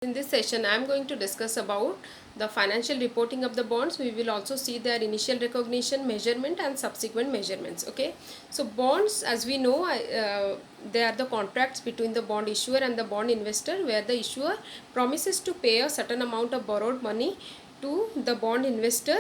In this session, I am going to discuss about the financial reporting of the bonds. We will also see their initial recognition, measurement and subsequent measurements. Okay. So bonds, as we know, they are the contracts between the bond issuer and the bond investor, where the issuer promises to pay a certain amount of borrowed money to the bond investor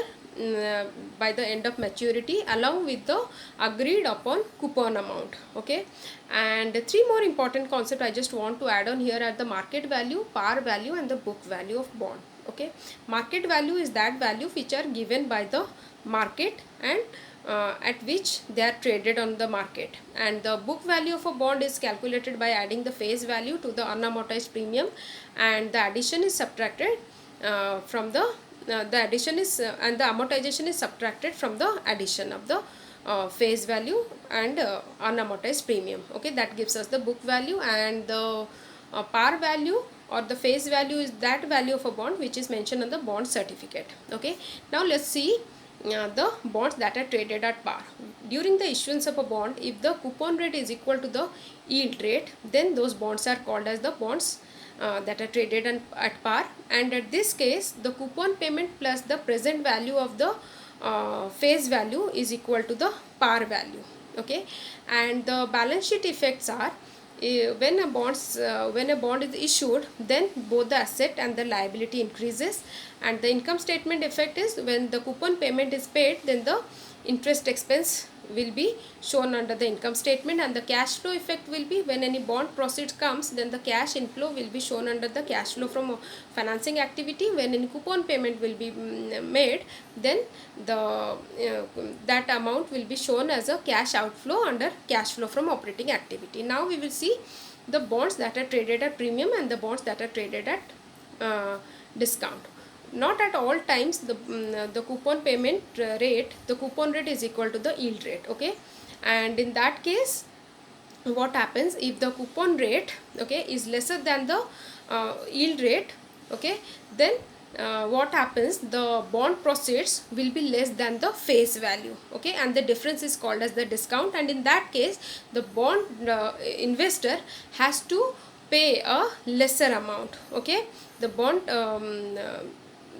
by the end of maturity, along with the agreed upon coupon amount. Okay. And three more important concepts I just want to add on here are the market value, par value and the book value of bond. Okay. Market value is that value which are given by the market and at which they are traded on the market, and the book value of a bond is calculated by adding the face value to the unamortized premium, and the addition is subtracted from the addition is and the amortization is subtracted from the addition of the face value and unamortized premium. Okay, that gives us the book value, and the par value or the face value is that value of a bond which is mentioned on the bond certificate. Okay, now let's see the bonds that are traded at par. During the issuance of a bond, if the coupon rate is equal to the yield rate, then those bonds are called as the bonds that are traded at par, and at this case the coupon payment plus the present value of the face value is equal to the par value. Okay, and the balance sheet effects are when a bond is issued, then both the asset and the liability increases, and the income statement effect is when the coupon payment is paid, then the interest expense will be shown under the income statement, and the cash flow effect will be when any bond proceeds comes, then the cash inflow will be shown under the cash flow from financing activity. When any coupon payment will be made, then the that amount will be shown as a cash outflow under cash flow from operating activity. Now we will see the bonds that are traded at premium and the bonds that are traded at discount. Not at all times the coupon payment rate, the coupon rate is equal to the yield rate. Okay, and in that case what happens, if the coupon rate, okay, is lesser than the yield rate, okay, then what happens, the bond proceeds will be less than the face value. Okay, and the difference is called as the discount, and in that case the bond investor has to pay a lesser amount. Okay, the bond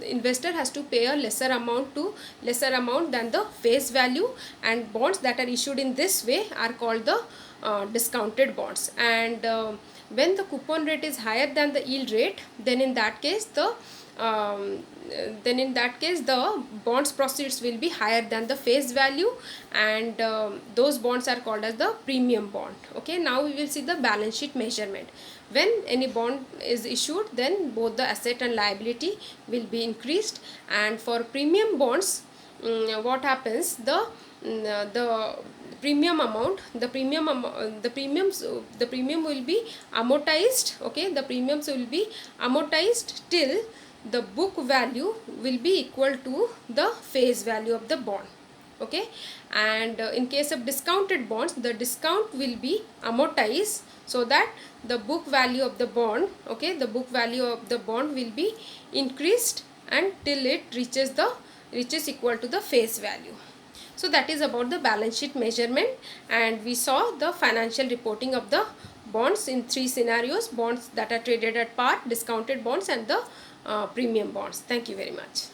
investor has to pay a lesser amount than the face value, and bonds that are issued in this way are called the discounted bonds. And when the coupon rate is higher than the yield rate, then in that case the bonds proceeds will be higher than the face value, and those bonds are called as the premium bond. Okay, now we will see the balance sheet measurement. When any bond is issued, then both the asset and liability will be increased, and for premium bonds, what happens, the premium amount, the premium will be amortized. Okay, the premiums will be amortized till the book value will be equal to the face value of the bond. Okay, and in case of discounted bonds, the discount will be amortized so that the book value of the bond, okay, the book value of the bond will be increased until it reaches equal to the face value. So that is about the balance sheet measurement, and we saw the financial reporting of the bonds in three scenarios: bonds that are traded at par, discounted bonds and the premium bonds. Thank you very much.